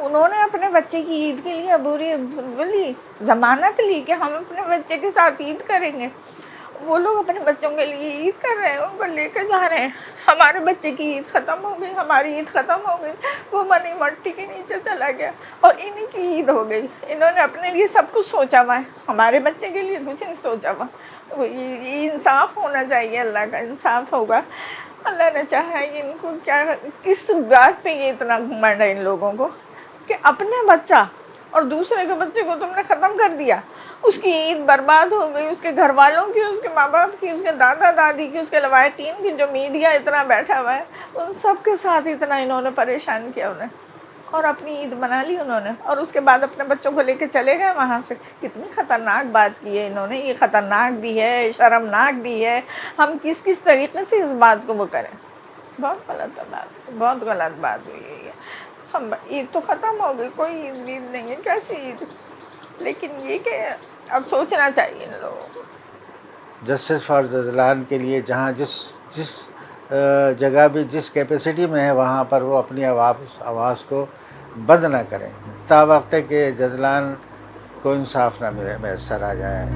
انہوں نے اپنے بچے کی عید کے لیے بولی ضمانت لی کہ ہم اپنے بچے کے ساتھ عید کریں گے. وہ لوگ اپنے بچوں کے لیے عید کر رہے ہیں, ان کو لے کے جا رہے ہیں. ہمارے بچے کی عید ختم ہو گئی, ہماری عید ختم ہو گئی, وہ منی مٹی کے نیچے چلا گیا اور انہی کی عید ہو گئی. انہوں نے اپنے لیے سب کچھ سوچا ہوا ہے, ہمارے بچے کے لیے کچھ نہیں سوچا ہوا. یہ انصاف ہونا چاہیے, اللہ کا انصاف ہوگا. اللہ نے چاہا کہ ان کو کیا, کس بات پہ یہ اتنا گھمنڈ ہے ان لوگوں کو کہ اپنے بچہ اور دوسرے کے بچے کو تم نے ختم کر دیا. اس کی عید برباد ہو گئی, اس کے گھر والوں کی, اس کے ماں باپ کی, اس کے دادا دادی کی, اس کے لوائقین کی, جو میڈیا اتنا بیٹھا ہوا ہے ان سب کے ساتھ اتنا انہوں نے پریشان کیا انہیں, اور اپنی عید بنا لی انہوں نے, اور اس کے بعد اپنے بچوں کو لے کے چلے گئے وہاں سے. کتنی خطرناک بات کی ہے انہوں نے, یہ خطرناک بھی ہے, شرمناک بھی ہے. ہم کس طریقے سے اس بات کو وہ کریں, بہت غلط بات, بہت غلط بات ہوئی ہے یہ. ہم عید تو ختم ہو گئی, کوئی عید وید نہیں ہے, کیسی عید. لیکن یہ کہ اب سوچنا چاہیے ان لوگوں کو. جسٹس فار جزلان کے لیے جہاں جس جگہ بھی جس کیپیسٹی میں ہے وہاں پر وہ اپنی آواز کو بند نہ کریں تا وقت کہ جزلان کو انصاف نہ میسر آ جائے.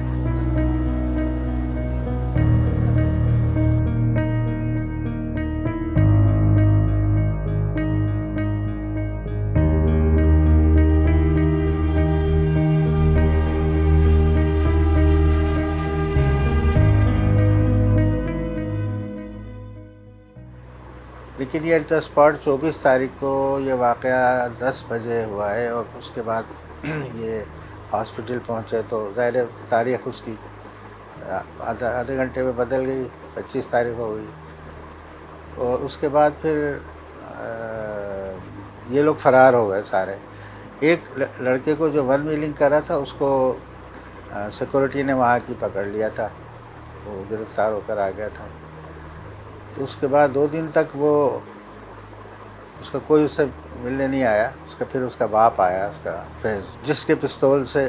لیکن یہ ایٹ دا اسپاٹ 24 تاریخ کو یہ واقعہ 10 بجے ہوا ہے, اور اس کے بعد یہ ہاسپٹل پہنچے تو ظاہر تاریخ اس کی آدھے گھنٹے میں بدل گئی, 25 تاریخ ہو گئی. اور اس کے بعد پھر یہ لوگ فرار ہو گئے سارے. ایک لڑکے کو جو ون ویلنگ کر رہا تھا اس کو سیکورٹی نے وہاں کی پکڑ لیا تھا, وہ گرفتار ہو کر آ گیا تھا. تو اس کے بعد 2 دن تک وہ اس کا کوئی اس سے ملنے نہیں آیا. پھر اس کا باپ آیا, اس کا فیض, جس کے پستول سے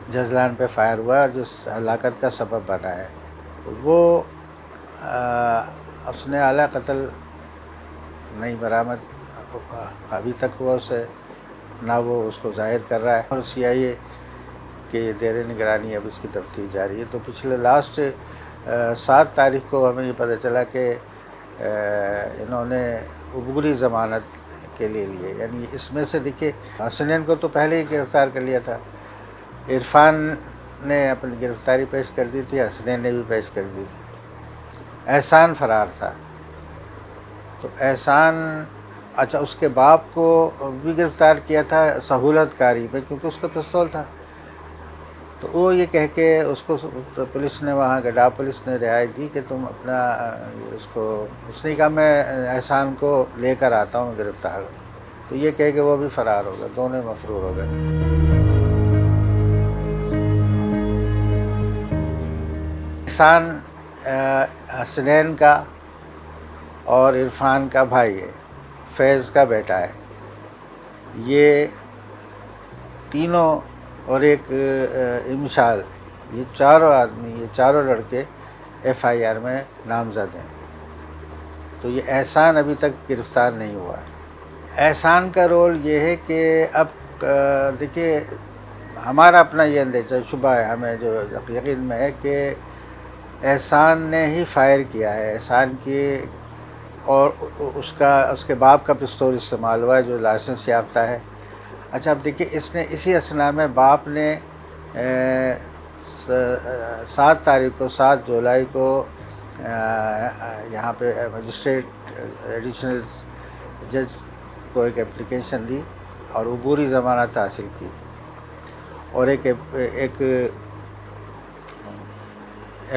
جزلان پہ فائر ہوا اور جس ہلاکت کا سبب بنا ہے. وہ اس نے اعلیٰ قتل نہیں برآمد ابھی تک ہوا اسے, نہ وہ اس کو ظاہر کر رہا ہے, اور CIA کے زیر نگرانی اب اس کی تفتیش جاری ہے. تو پچھلے لاسٹ 7 تاریخ کو ہمیں یہ پتہ چلا کہ انہوں نے عبوری ضمانت کے لیے, یعنی اس میں سے دیکھیے حسنین کو تو پہلے ہی گرفتار کر لیا تھا, عرفان نے اپنی گرفتاری پیش کر دی تھی, حسنین نے بھی پیش کر دی تھی. احسان فرار تھا, تو احسان اچھا اس کے باپ کو بھی گرفتار کیا تھا سہولت کاری پہ, کیونکہ اس کا پستول تھا. تو وہ یہ کہہ کے اس کو پولیس نے, وہاں گڈا پولیس نے رعایت دی کہ تم اپنا اس نے کہا میں احسان کو لے کر آتا ہوں گرفتار. تو یہ کہہ کہ وہ بھی فرار ہو گئے, دونوں مفرور ہو گئے. احسان حسنین کا اور عرفان کا بھائی ہے, فیض کا بیٹا ہے. یہ تینوں اور ایک امشال, یہ چاروں آدمی, یہ چاروں لڑکے FIR میں نامزد ہیں. تو یہ احسان ابھی تک گرفتار نہیں ہوا ہے. احسان کا رول یہ ہے کہ اب دیکھیے ہمارا اپنا یہ اندیشہ شبہ ہے, ہمیں جو یقین میں ہے کہ احسان نے ہی فائر کیا ہے. احسان کی اور اس کے باپ کا پستول استعمال ہوا ہے جو لائسنس یافتہ ہے. اچھا اب دیکھیے اس نے اسی اثناء میں باپ نے 7 تاریخ کو 7 جولائی کو یہاں پہ مجسٹریٹ ایڈیشنل جج کو ایک اپلیکیشن دی اور عبوری ضمانت حاصل کی, اور ایک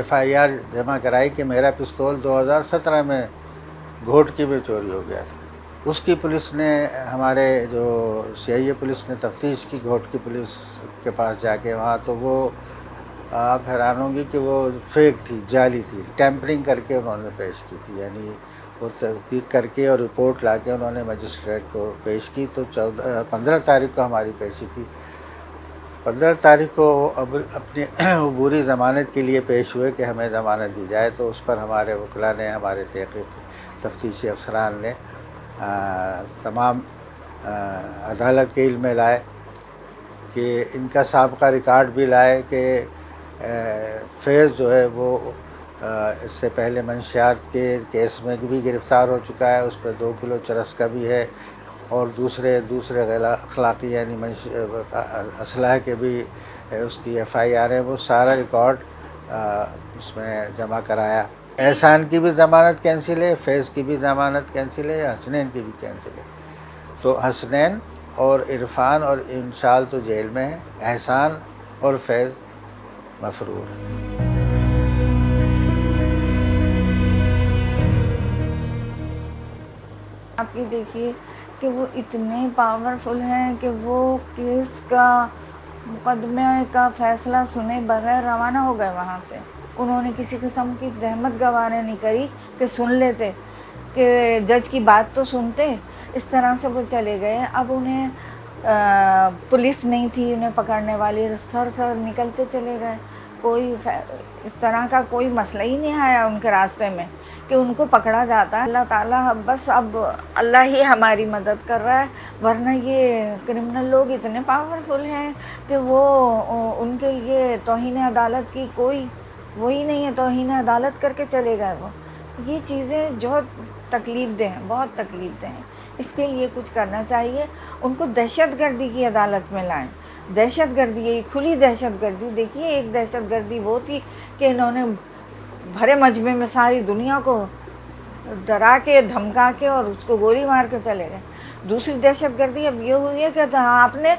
FIR جمع کرائی کہ میرا پستول 2017 میں گھوٹکی میں چوری ہو گیا تھا. اس کی پولیس نے, ہمارے جو CIA پولیس نے تفتیش کی گھوٹکی پولیس کے پاس جا کے وہاں, تو وہ آپ حیران ہوں گی کہ وہ فیک تھی, جعلی تھی, ٹیمپرنگ کر کے انہوں نے پیش کی تھی. یعنی وہ تصدیق کر کے اور رپورٹ لا کے انہوں نے مجسٹریٹ کو پیش کی. تو 15 تاریخ کو ہماری پیشی تھی. 15 تاریخ کو اپنی عبوری ضمانت کے لیے پیش ہوئے کہ ہمیں ضمانت دی جائے. تو اس پر ہمارے وکلاء نے, ہمارے تحقیق تفتیشی افسران نے تمام عدالت کے علم میں لائے، کہ ان کا سابقہ ریکارڈ بھی لائے کہ فیض جو ہے وہ اس سے پہلے منشیات کے کیس میں بھی گرفتار ہو چکا ہے، اس پہ 2 کلو چرس کا بھی ہے، اور دوسرے غیر اخلاقی یعنی اسلحہ کے بھی اس کی FIR ہے، وہ سارا ریکارڈ اس میں جمع کرایا۔ احسان کی بھی ضمانت کینسل ہے، فیض کی بھی ضمانت کینسل ہے، حسنین کی بھی کینسل ہے۔ تو حسنین اور عرفان اور انشال تو جیل میں ہیں، احسان اور فیض مفرور ہیں۔ آپ یہ دیکھیے کہ وہ اتنے پاورفل ہیں کہ وہ کیس کا مقدمے کا فیصلہ سنے بغیر روانہ ہو گئے وہاں سے۔ انہوں نے کسی قسم کی زحمت گوارا نہیں کری کہ سن لیتے، کہ جج کی بات تو سنتے، اس طرح سے وہ چلے گئے۔ اب انہیں پولیس نہیں تھی انہیں پکڑنے والی، سر نکلتے چلے گئے، کوئی اس طرح کا کوئی مسئلہ ہی نہیں آیا ان کے راستے میں کہ ان کو پکڑا جاتا ہے۔ اللہ تعالیٰ بس اب اللہ ہی ہماری مدد کر رہا ہے، ورنہ یہ کرمنل لوگ اتنے پاورفل ہیں کہ وہ ان کے لیے توہین عدالت کی کوئی وہی نہیں ہے، توہین عدالت کر کے چلے گئے وہ۔ یہ چیزیں بہت تکلیف دہ ہیں، بہت تکلیف دہ ہیں۔ اس کے لیے کچھ کرنا چاہیے، ان کو دہشت گردی کی عدالت میں لائیں۔ دہشت گردی، یہ کھلی دہشت گردی۔ دیکھیے ایک دہشت گردی وہ تھی کہ انہوں نے بھرے مجمع میں ساری دنیا کو ڈرا کے دھمکا کے اور اس کو گولی مار کے چلے گئے۔ دوسری دہشت گردی اب یہ ہوئی ہے کہ آپ نے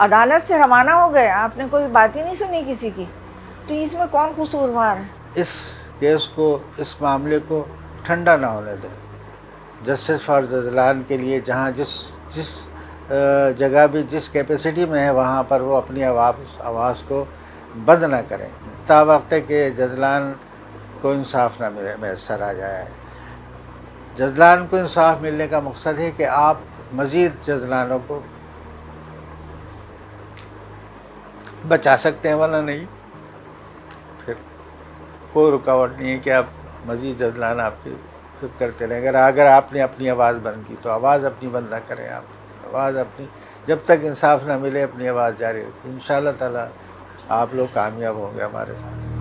عدالت سے روانہ ہو گئے، آپ نے کوئی بات ہی نہیں سنی کسی کی، تو اس میں کون قصوروار ہے؟ اس کیس کو، اس معاملے کو ٹھنڈا نہ ہونے دیں۔ جسٹس فار جزلان کے لیے جہاں جس جگہ بھی جس کیپیسٹی میں ہے وہاں پر وہ اپنی آواز کو بند نہ کریں تا وقت کہ جزلان کو انصاف نہ میسر آ جائے۔ جزلان کو انصاف ملنے کا مقصد ہے کہ آپ مزید جزلانوں کو بچا سکتے ہیں، ورنہ نہیں، پھر کوئی رکاوٹ نہیں ہے کہ آپ مزید جزلان آپ کی کرتے رہیں۔ اگر آپ نے اپنی آواز بند کی تو آواز اپنی بند نہ کریں، آپ آواز اپنی جب تک انصاف نہ ملے اپنی آواز جاری رکھیں۔ انشاءاللہ تعالیٰ آپ لوگ کامیاب ہوں گے ہمارے ساتھ۔